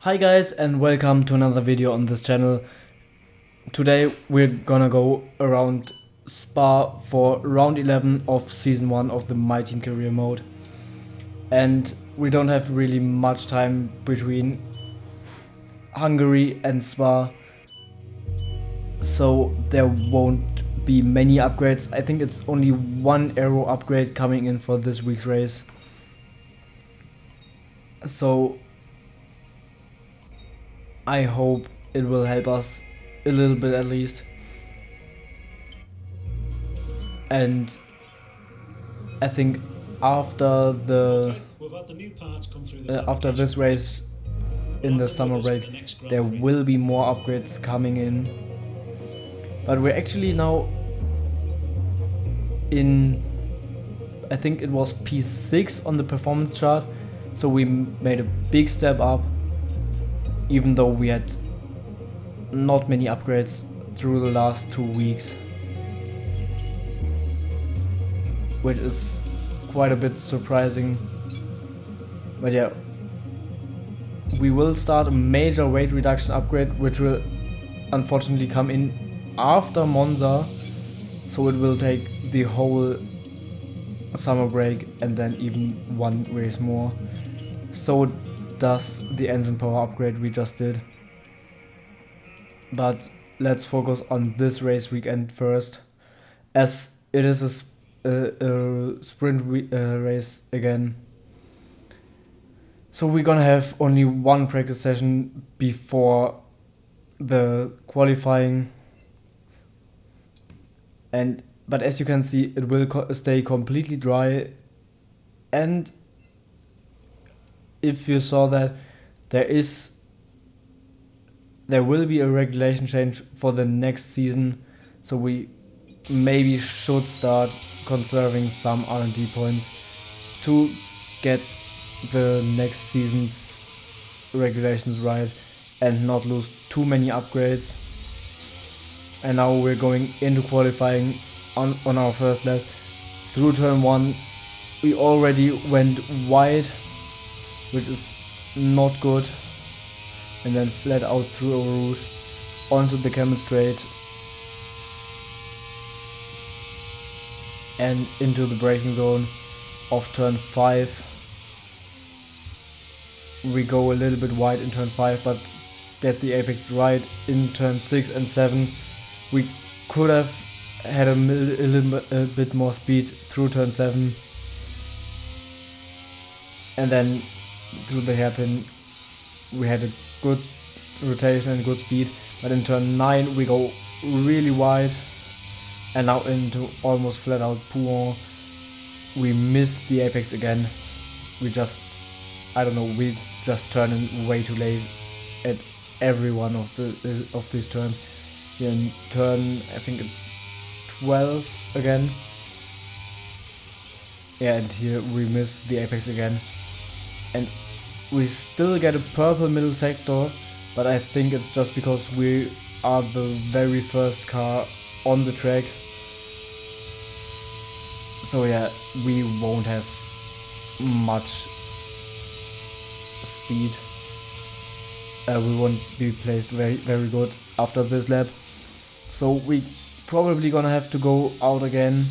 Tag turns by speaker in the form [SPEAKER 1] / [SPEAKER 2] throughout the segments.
[SPEAKER 1] Hi guys, and welcome to another video on this channel. Today we're gonna go around Spa for round 11 of season 1 of the My Team Career mode. And we don't have really much time between Hungary and Spa, so there won't be many upgrades. I think it's only one aero upgrade coming in for this week's race. So I hope it will help us a little bit at least. And I think after after this race in the summer break, there will be more upgrades coming in. But we're actually now in, I think it was P6 on the performance chart, so we made a big step up, even though we had not many upgrades through the last 2 weeks, which is quite a bit surprising. But yeah, we will start a major weight reduction upgrade, which will unfortunately come in after Monza, so it will take the whole summer break and then even one race more. So does the engine power upgrade we just did. But let's focus on this race weekend first, as it is a sprint race again. So we're gonna have only one practice session before the qualifying, but as you can see, it will stay completely dry. And if you saw that, there will be a regulation change for the next season, so we maybe should start conserving some R&D points to get the next season's regulations right and not lose too many upgrades. And now we're going into qualifying on our first lap. Through turn 1 we already went wide, which is not good, and then flat out through a rouge onto the camel straight and into the braking zone of turn 5. We go a little bit wide in turn 5, but get the apex right in turn 6 and 7. We could have had a bit more speed through turn 7, and then through the hairpin we had a good rotation and good speed, but in turn 9 we go really wide, and now into almost flat out Pouin. We missed the apex again. We just turn in way too late at every one of these turns. Here in turn, I think it's 12 again. Yeah, and here we miss the apex again. And we still get a purple middle sector, but I think it's just because we are the very first car on the track. So yeah, we won't have much speed. We won't be placed very good after this lap. So we probably gonna have to go out again.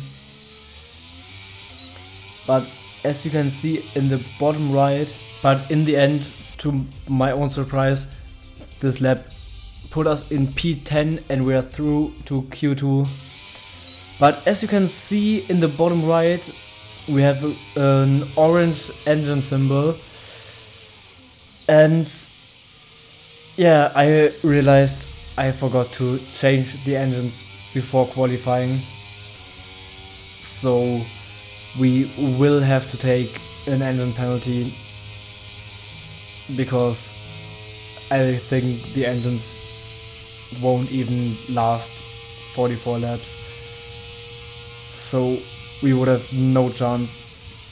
[SPEAKER 1] But as you can see in the bottom right, but in the end, to my own surprise, this lap put us in P10 and we are through to Q2. But as you can see in the bottom right, we have an orange engine symbol. And yeah, I realized I forgot to change the engines before qualifying. So we will have to take an engine penalty, because I think the engines won't even last 44 laps. So we would have no chance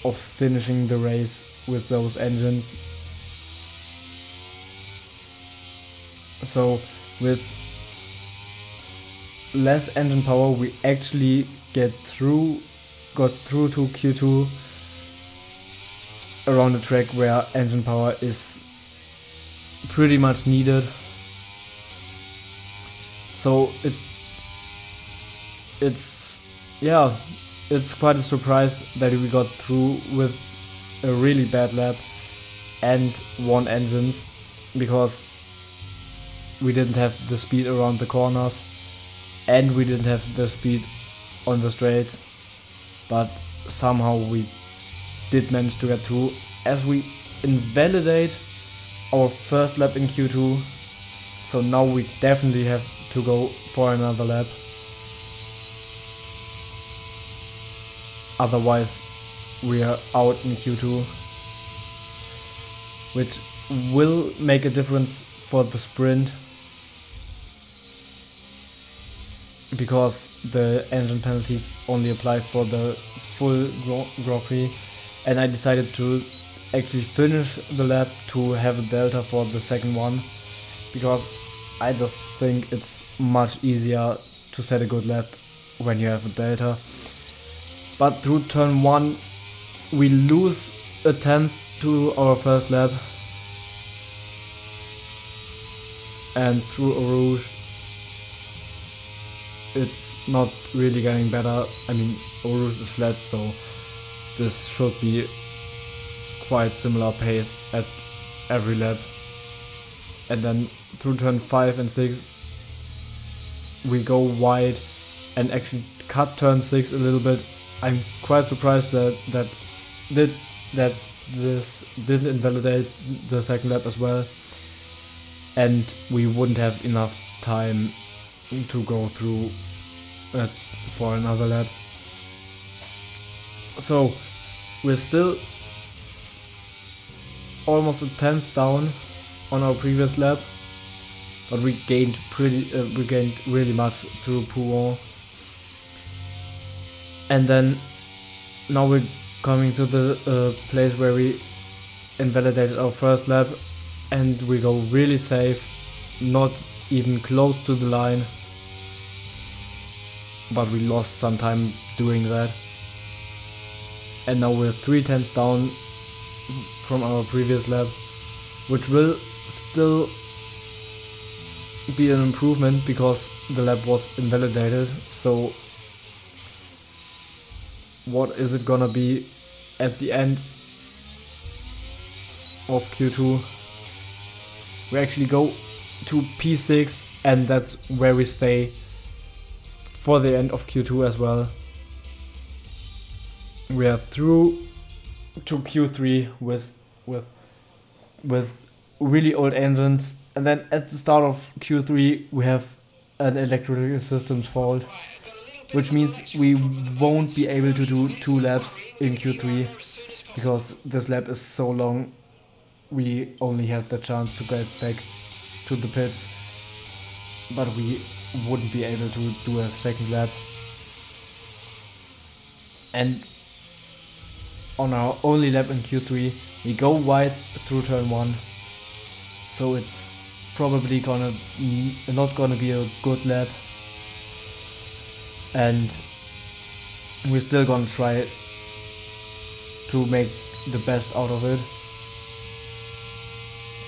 [SPEAKER 1] of finishing the race with those engines. So with less engine power we actually got through to Q2 around a track where engine power is pretty much needed. So it's quite a surprise that we got through with a really bad lap and 1 engines, because we didn't have the speed around the corners and we didn't have the speed on the straights, but somehow we did manage to get through as we invalidate our first lap in Q2. So now we definitely have to go for another lap, otherwise we are out in Q2, which will make a difference for the sprint, because the engine penalties only apply for the full Grand Prix, and I decided to actually finish the lap to have a delta for the second one, because I just think it's much easier to set a good lap when you have a delta. But through turn 1 we lose a tenth to our first lap, and through Eau Rouge it's not really getting better. I mean, Eau Rouge is flat, so this should be quite similar pace at every lap. And then through turn 5 and 6 we go wide and actually cut turn 6 a little bit. I'm quite surprised that this didn't invalidate the second lap as well, and we wouldn't have enough time to go through for another lap. So we're still almost a tenth down on our previous lap, but we gained really much through Pouillon. And then now we're coming to the place where we invalidated our first lap, and we go really safe, not even close to the line, but we lost some time doing that. And now we're 3/10 down from our previous lap, which will still be an improvement because the lap was invalidated. So what is it gonna be at the end of Q2? We actually go to P6, and that's where we stay for the end of Q2 as well. We are through to Q3 with really old engines, and then at the start of Q3 we have an electrical systems fault, which means we won't be able to do 2 laps in Q3 because this lap is so long. We only had the chance to get back to the pits, but we wouldn't be able to do a second lap. And on our only lap in Q3 we go wide through turn 1, so it's probably not gonna be a good lap, and we're still gonna try to make the best out of it.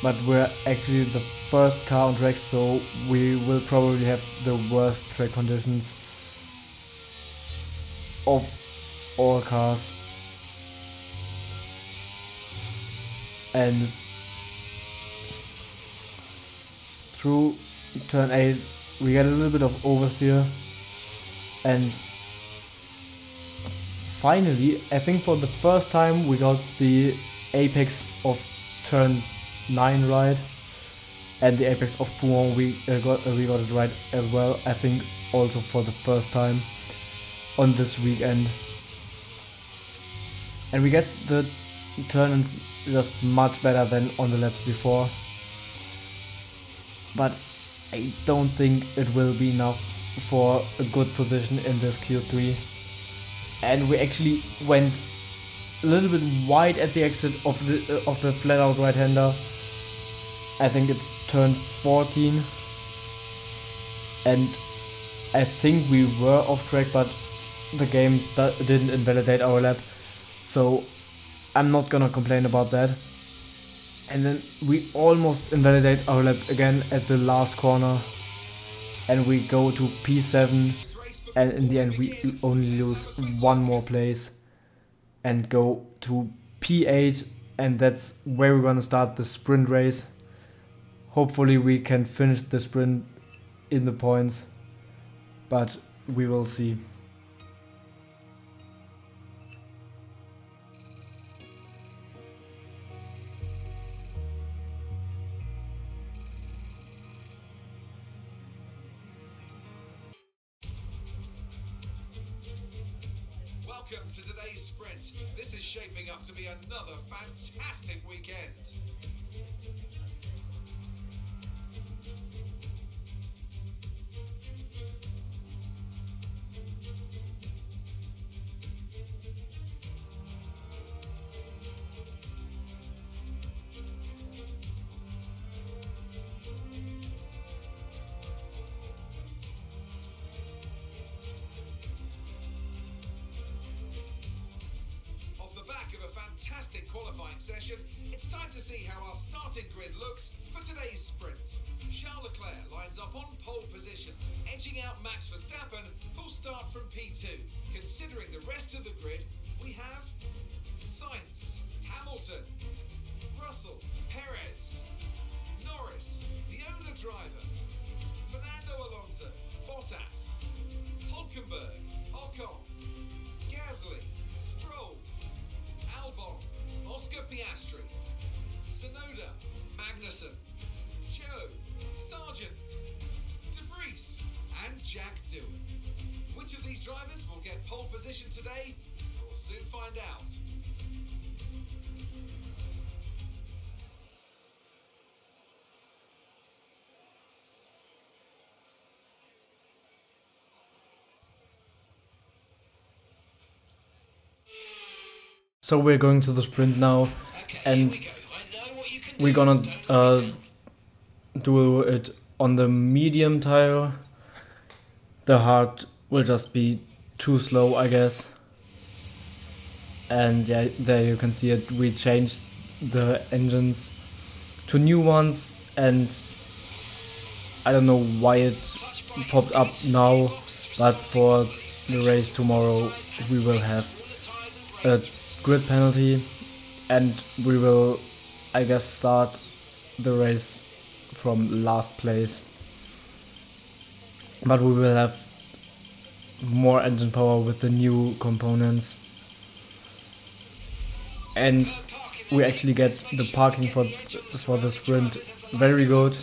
[SPEAKER 1] But we're actually the first car on track, so we will probably have the worst track conditions of all cars. And through turn 8 we get a little bit of oversteer, and finally, I think for the first time, we got the apex of turn 9 right, and the apex of Pouillon we got it right as well. I think also for the first time on this weekend, and we get the turn-ins just much better than on the laps before. But I don't think it will be enough for a good position in this Q3. And we actually went a little bit wide at the exit of the flat out right hander. I think it's turn 14, and I think we were off track, but the game didn't invalidate our lap, so I'm not gonna complain about that. And then we almost invalidate our lap again at the last corner. And we go to P7. And in the end we only lose one more place. And go to P8. And that's where we're gonna start the sprint race. Hopefully we can finish the sprint in the points. But we will see.
[SPEAKER 2] Welcome to today's sprint. This is shaping up to be another fantastic weekend. Off the back of a fantastic qualifying session, it's time to see how our starting grid looks for today's sprint. Charles Leclerc lines up on pole position, edging out Max Verstappen, who'll start from P2. Considering the rest of the grid, we have Sainz, Hamilton, Russell, Perez, Norris, the owner driver, Fernando Alonso, Bottas, Hulkenberg, Ocon, Gasly, Stroll, Albon, Oscar Piastri, Sonoda, Magnussen, Joe, Sargent, De Vries, and Jack Doohan. Which of these drivers will get pole position today? We'll soon find out.
[SPEAKER 1] So we're going to the sprint now, and we're gonna do it on the medium tire. The hard will just be too slow, I guess. And yeah, there you can see it. We changed the engines to new ones, and I don't know why it popped up now, but for the race tomorrow we will have a grid penalty, and we will, I guess, start the race from last place. But we will have more engine power with the new components, and we actually get the parking for the sprint very good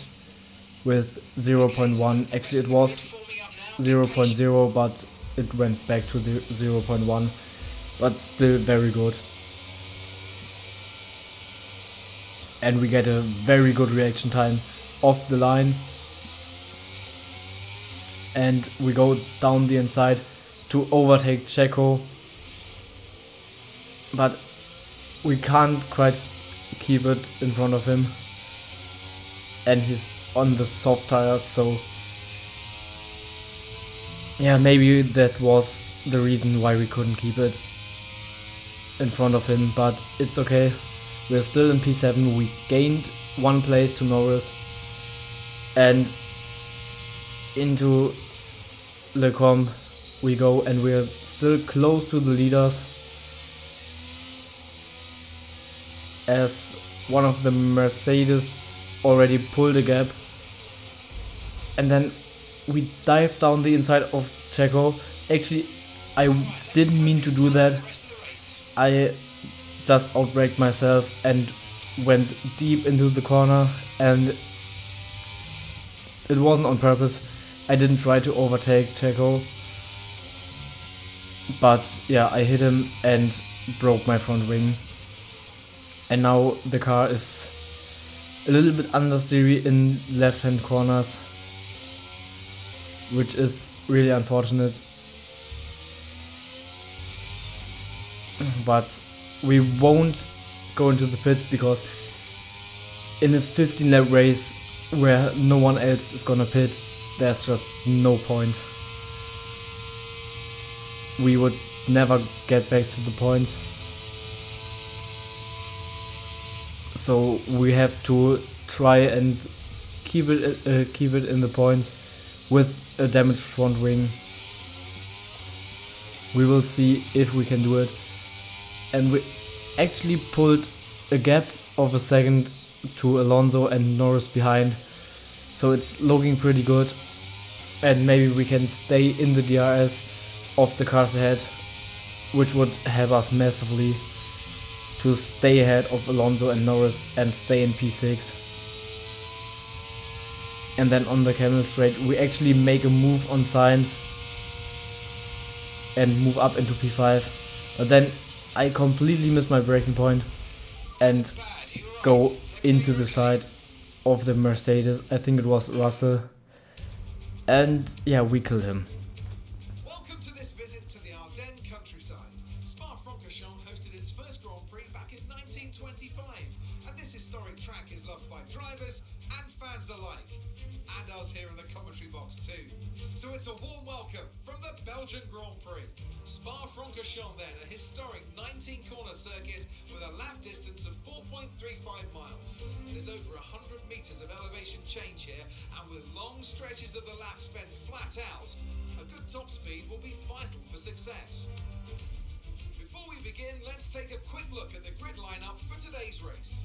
[SPEAKER 1] with 0.1. Actually it was 0.0, but it went back to the 0.1, but still very good. And we get a very good reaction time off the line. And we go down the inside to overtake Checo. But we can't quite keep it in front of him. And he's on the soft tires, so yeah, maybe that was the reason why we couldn't keep it in front of him, but it's okay. We're still in P7, we gained one place to Norris, and into Le Com we go, and we're still close to the leaders, as one of the Mercedes already pulled a gap, and then we dive down the inside of Checo. Actually, I didn't mean to do that. I just outbraked myself and went deep into the corner, and it wasn't on purpose. I didn't try to overtake Checo, but yeah, I hit him and broke my front wing. And now the car is a little bit understeery in left hand corners, which is really unfortunate. But we won't go into the pit, because in a 15 lap race where no one else is gonna pit, there's just no point. We would never get back to the points. so we have to try and keep it in the points with a damaged front wing. We will see if we can do it. And we actually pulled a gap of a second to Alonso and Norris behind, so it's looking pretty good, and maybe we can stay in the DRS of the cars ahead, which would help us massively to stay ahead of Alonso and Norris and stay in P6. And then on the Camel Straight we actually make a move on Sainz and move up into P5, but then I completely miss my braking point and go into the side of the Mercedes. I think it was Russell, and yeah, we killed him.
[SPEAKER 2] Welcome to this visit to the Ardennes countryside. Spa-Francorchamps hosted its first Grand Prix back in 1925, and this historic track is loved by drivers and fans alike, and us here in the commentary box too. So it's a warm welcome from the Belgian Grand Prix. Spa-Francorchamps then, a historic 19-corner circuit with a lap distance of 4.35 miles. There's over 100 metres of elevation change here, and with long stretches of the lap spent flat out, a good top speed will be vital for success. Before we begin, let's take a quick look at the grid lineup for today's race.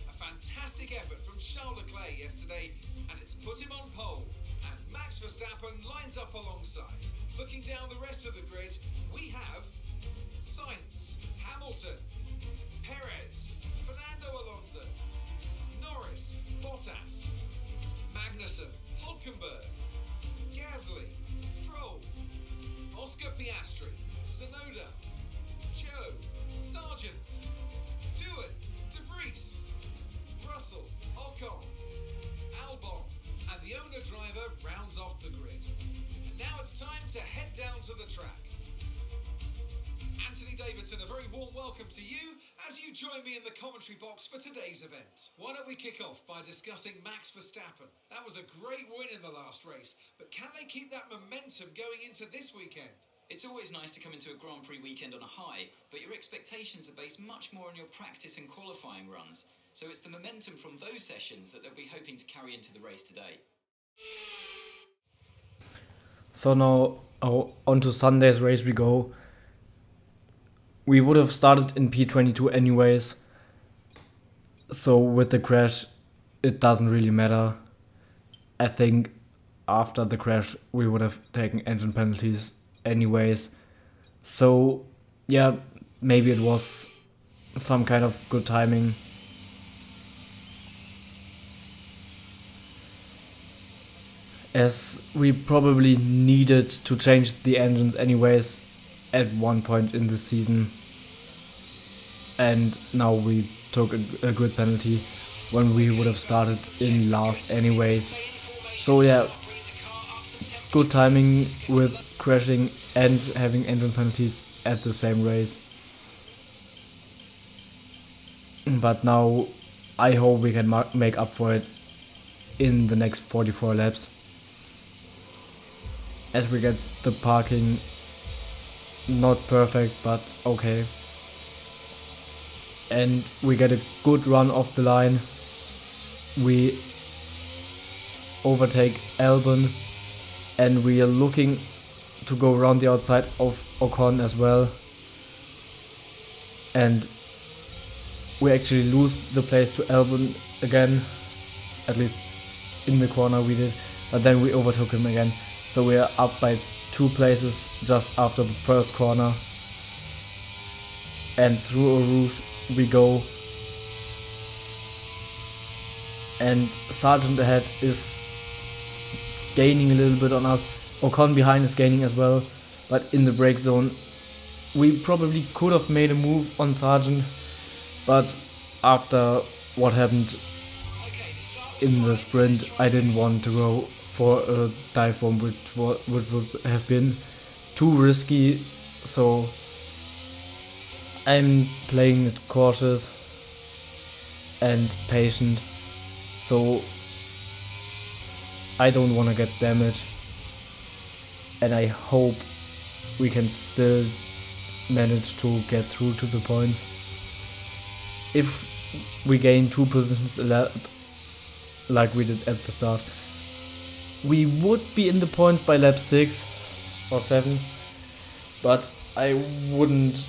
[SPEAKER 2] A fantastic effort from Charles Leclerc yesterday, and it's put him on pole. And Max Verstappen lines up alongside. Looking down the rest of the grid, we have Sainz, Hamilton, Perez, Fernando Alonso, Norris, Bottas, Magnussen, Hulkenberg, Gasly, Stroll, Oscar Piastri, Tsunoda, Joe, Sargent, Dewey, De Vries, Russell, Ocon, Albon, and the owner-driver rounds off the grid. And now it's time to head down to the track. Anthony Davidson, a very warm welcome to you as you join me in the commentary box for today's event. Why don't we kick off by discussing Max Verstappen? That was a great win in the last race, but can they keep that momentum going into this weekend?
[SPEAKER 3] It's always nice to come into a Grand Prix weekend on a high, but your expectations are based much more on your practice and qualifying runs. So it's the momentum from those sessions that they'll be hoping to carry into the race today.
[SPEAKER 1] So now on to Sunday's race we go. We would have started in P22 anyways, so with the crash it doesn't really matter. I think after the crash we would have taken engine penalties anyways, so yeah, maybe it was some kind of good timing. As we probably needed to change the engines anyways at one point in the season, and now we took a grid penalty when we would have started in last anyways. So yeah, good timing with crashing and having engine penalties at the same race. But now I hope we can make up for it in the next 44 laps, as we get the parking not perfect but okay, and we get a good run off the line. We overtake Albon and we are looking to go around the outside of Ocon as well, and we actually lose the place to Albon again, at least in the corner we did, but then we overtook him again. So we are up by 2 places just after the first corner, and through a rouge we go, and Sargent ahead is gaining a little bit on us. Ocon behind is gaining as well, but in the brake zone we probably could have made a move on Sargent, but after what happened in the sprint I didn't want to go for a dive bomb, which would have been too risky, so I'm playing it cautious and patient, so I don't want to get damaged, and I hope we can still manage to get through to the points. If we gain 2 positions a lap like we did at the start, we would be in the points by lap 6 or 7, but I wouldn't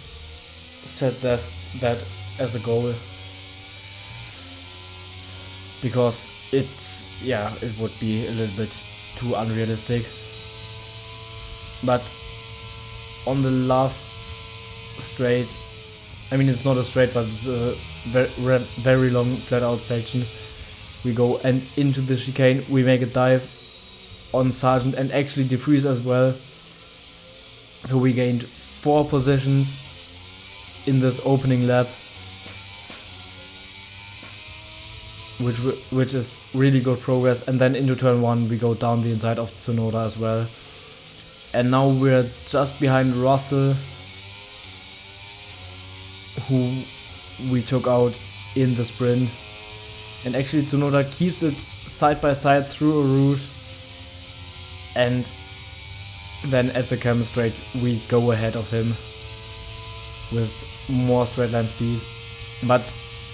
[SPEAKER 1] set that as a goal, because it would be a little bit too unrealistic. But on the last straight, I mean, it's not a straight, but it's a very long flat out section, we go and into the chicane, we make a dive on Sargent and actually defreeze as well. So we gained 4 positions in this opening lap, which is really good progress. And then into turn 1 we go down the inside of Tsunoda as well. And now we're just behind Russell, who we took out in the sprint. And actually Tsunoda keeps it side by side through a route, and then at the camera straight we go ahead of him with more straight line speed. But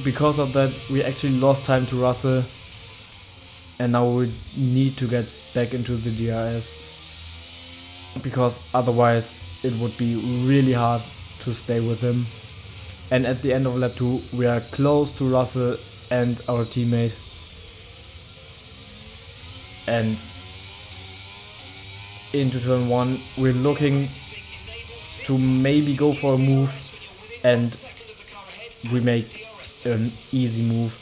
[SPEAKER 1] because of that we actually lost time to Russell, and now we need to get back into the DRS, because otherwise it would be really hard to stay with him. And at the end of lap 2 we are close to Russell and our teammate, and into turn 1 we're looking to maybe go for a move, and we make an easy move,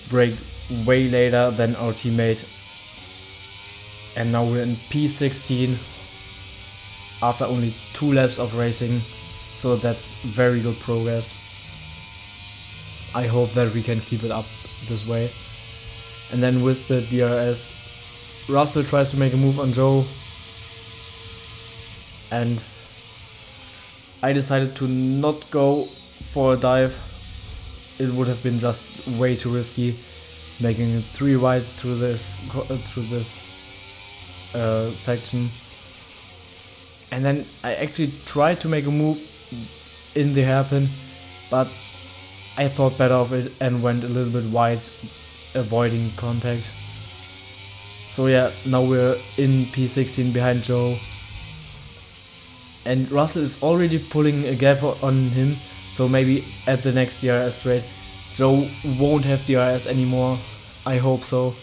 [SPEAKER 1] brake way later than our teammate, and now we're in P16 after only 2 laps of racing, so that's very good progress. I hope that we can keep it up this way. And then with the DRS, Russell tries to make a move on Joe, and I decided to not go for a dive. It would have been just way too risky, making it 3 wide through this section. And then I actually tried to make a move in the hairpin, but I thought better of it and went a little bit wide, avoiding contact. So yeah, now we're in P16 behind Joe, and Russell is already pulling a gap on him, so maybe at the next DRS straight Joe won't have DRS anymore. I hope so,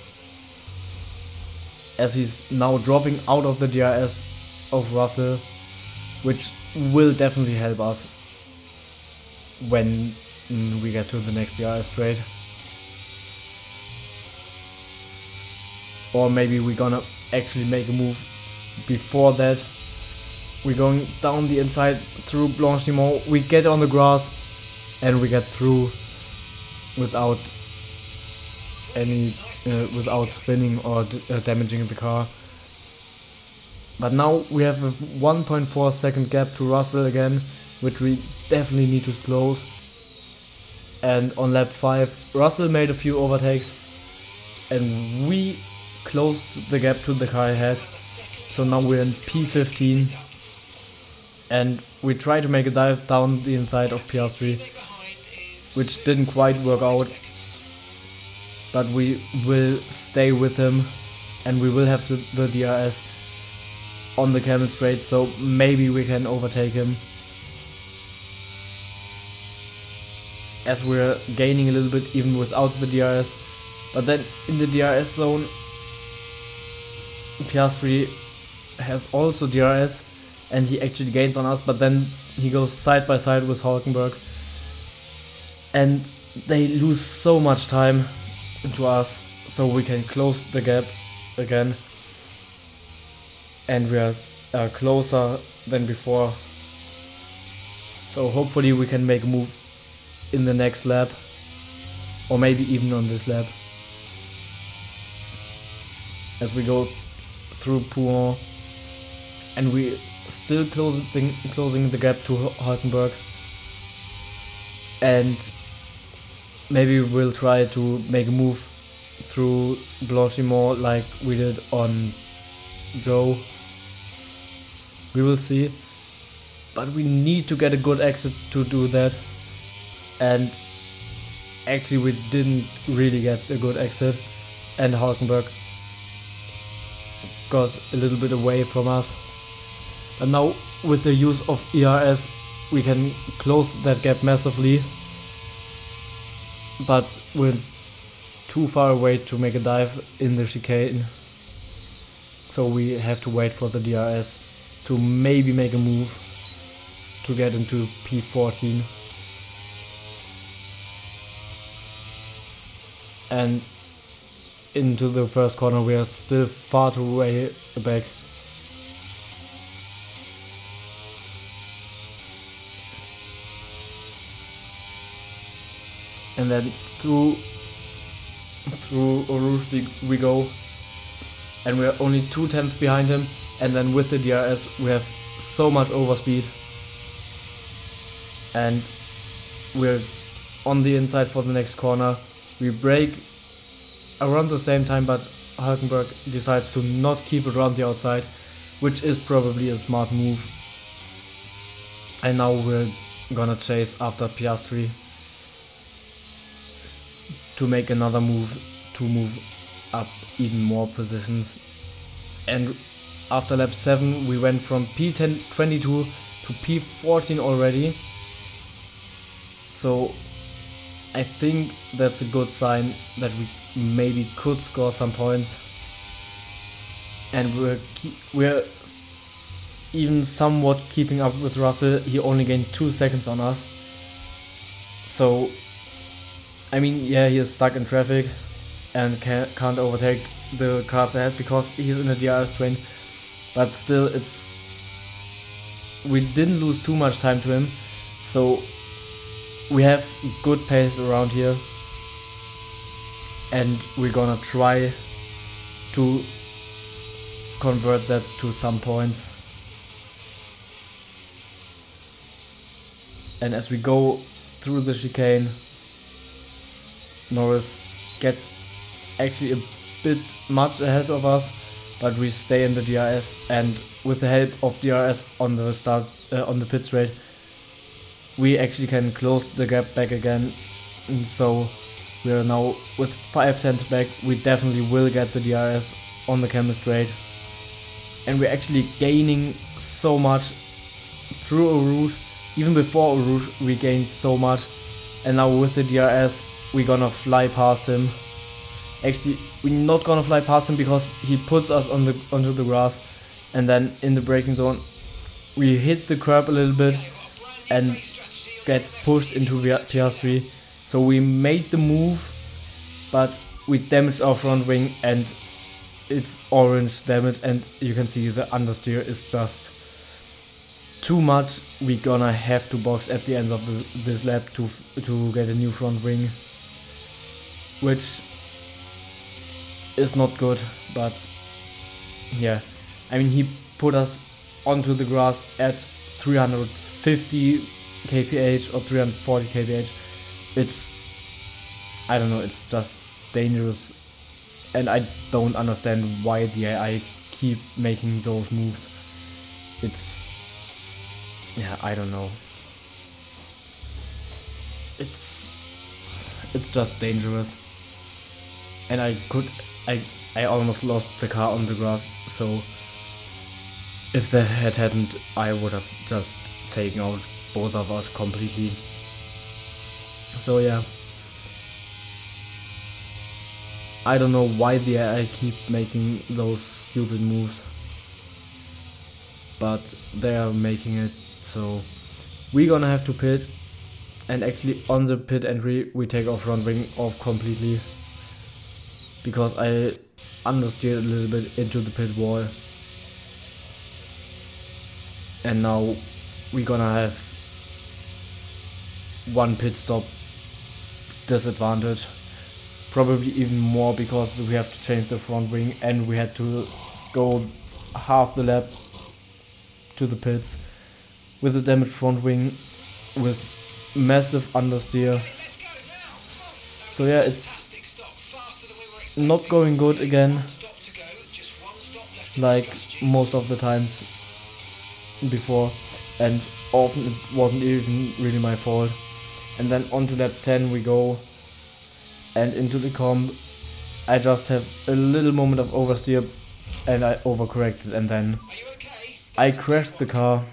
[SPEAKER 1] as he's now dropping out of the DRS of Russell, which will definitely help us when we get to the next DRS straight. Or maybe we're gonna actually make a move before that. We're going down the inside through Blanchimont, we get on the grass and we get through without any without spinning or damaging the car. But now we have a 1.4 second gap to Russell again, which we definitely need to close. And on lap 5 Russell made a few overtakes and we closed the gap to the car ahead. So now we're in P15 and we try to make a dive down the inside of Piastri, which didn't quite work out, but we will stay with him and we will have the DRS on the camel straight, so maybe we can overtake him, as we're gaining a little bit even without the DRS. But then in the DRS zone Piastri has also DRS and he actually gains on us, but then he goes side by side with Hulkenberg and they lose so much time to us, so we can close the gap again and we are closer than before. So hopefully we can make a move in the next lap, or maybe even on this lap, as we go through Pouhon and we still closing the gap to Hulkenberg, and maybe we'll try to make a move through Blanchimont like we did on Joe. We will see, but we need to get a good exit to do that, and actually we didn't really get a good exit, and Hulkenberg got a little bit away from us. And now with the use of ERS we can close that gap massively, but we're too far away to make a dive in the chicane, so we have to wait for the DRS to maybe make a move to get into P14. And into the first corner we are still far too way back. And then through Rouge we go, and we're only 2/10 behind him, and then with the DRS we have so much overspeed, and we're on the inside for the next corner. We brake around the same time, but Hulkenberg decides to not keep it around the outside, which is probably a smart move. And now we're gonna chase after Piastri to make another move to move up even more positions. And after lap 7 we went from P22 to P14 already, so I think that's a good sign that we maybe could score some points. And we're even somewhat keeping up with Russell. He only gained 2 seconds on us, so I mean, yeah, he is stuck in traffic and can't overtake the cars ahead because he's in a DRS train, but still we didn't lose too much time to him, so we have good pace around here, and we're gonna try to convert that to some points. And as we go through the chicane, Norris gets actually a bit much ahead of us, but we stay in the DRS, and with the help of DRS on the on the pit straight, we actually can close the gap back again. And so we are now with 5/10 back. We definitely will get the DRS on the camera straight, and we're actually gaining so much through Eau Rouge. Even before Eau Rouge we gained so much, and now with the DRS we're gonna fly past him. Actually, we're not gonna fly past him because he puts us onto the grass, and then in the braking zone we hit the curb a little bit and get pushed into Piastri. So we made the move, but we damaged our front wing, and it's orange damage, and you can see the understeer is just too much. We're gonna have to box at the end of this lap to get a new front wing, which is not good. But yeah, I mean, he put us onto the grass at 350 kph or 340 kph. I don't know, it's just dangerous, and I don't understand why the AI keep making those moves. Yeah, I don't know. It's just dangerous, and I almost lost the car on the grass. So if that had happened, I would have just taken out both of us completely. So yeah, I don't know why the AI keep making those stupid moves, but they are making it. So we're gonna have to pit, and actually on the pit entry we take our front wing off completely because I understeered a little bit into the pit wall, and now we're gonna have one pit stop disadvantage, probably even more, because we have to change the front wing and we had to go half the lap to the pits with a damaged front wing with massive understeer. So yeah, it's not going good again, like most of the times before, and often it wasn't even really my fault. And then onto lap 10 we go, and into the comp. I just have a little moment of oversteer and I overcorrected, and then
[SPEAKER 3] Are you okay?
[SPEAKER 1] I crashed the car.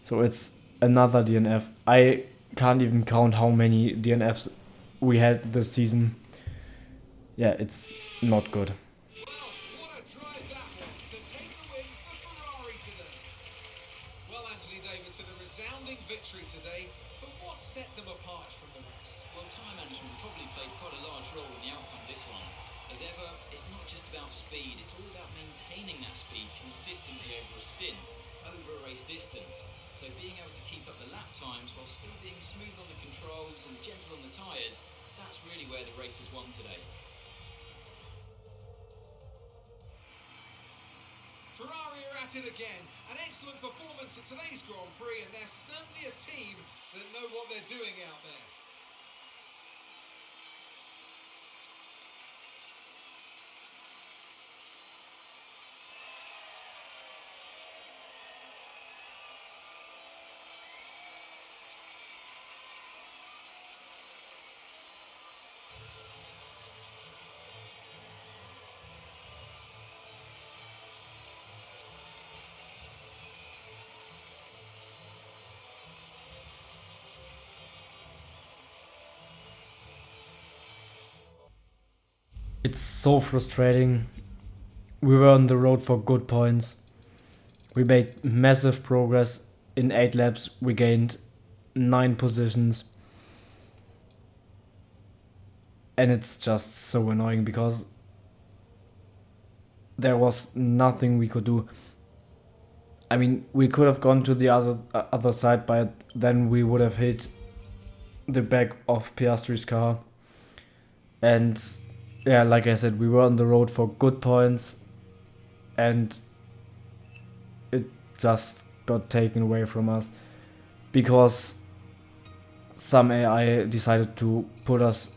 [SPEAKER 1] So it's another DNF. I can't even count how many DNFs we had this season. Yeah, it's not good.
[SPEAKER 2] Well, what a drive that was to take the win for Ferrari today. Well, Anthony Davidson, a resounding victory today, but what set them apart from the rest?
[SPEAKER 3] Well, time management probably played quite a large role in the outcome of this one. As ever, it's not just about speed, it's all about maintaining that speed consistently over a stint, over a race distance. So being able to keep up the lap times while still being smooth on the controls and gentle on the tyres, that's really where the race was won today.
[SPEAKER 2] Ferrari are at it again. An excellent performance at today's Grand Prix, and they're certainly a team that know what they're doing out there.
[SPEAKER 1] It's so frustrating. We were on the road for good points. We made massive progress. In 8 laps we gained 9 positions. And it's just so annoying because there was nothing we could do. I mean, we could have gone to the other side, but then we would have hit the back of Piastri's car. And yeah, like I said, we were on the road for good points, and it just got taken away from us because some AI decided to put us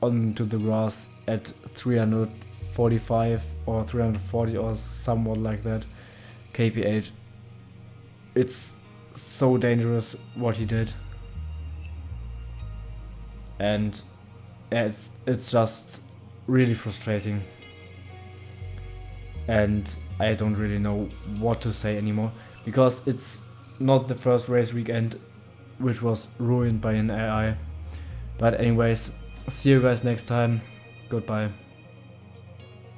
[SPEAKER 1] onto the grass at 345 or 340 or somewhat like that kph. It's so dangerous what he did, and yeah, it's just really frustrating, and I don't really know what to say anymore because it's not the first race weekend which was ruined by an AI. But anyways, see you guys next time. Goodbye.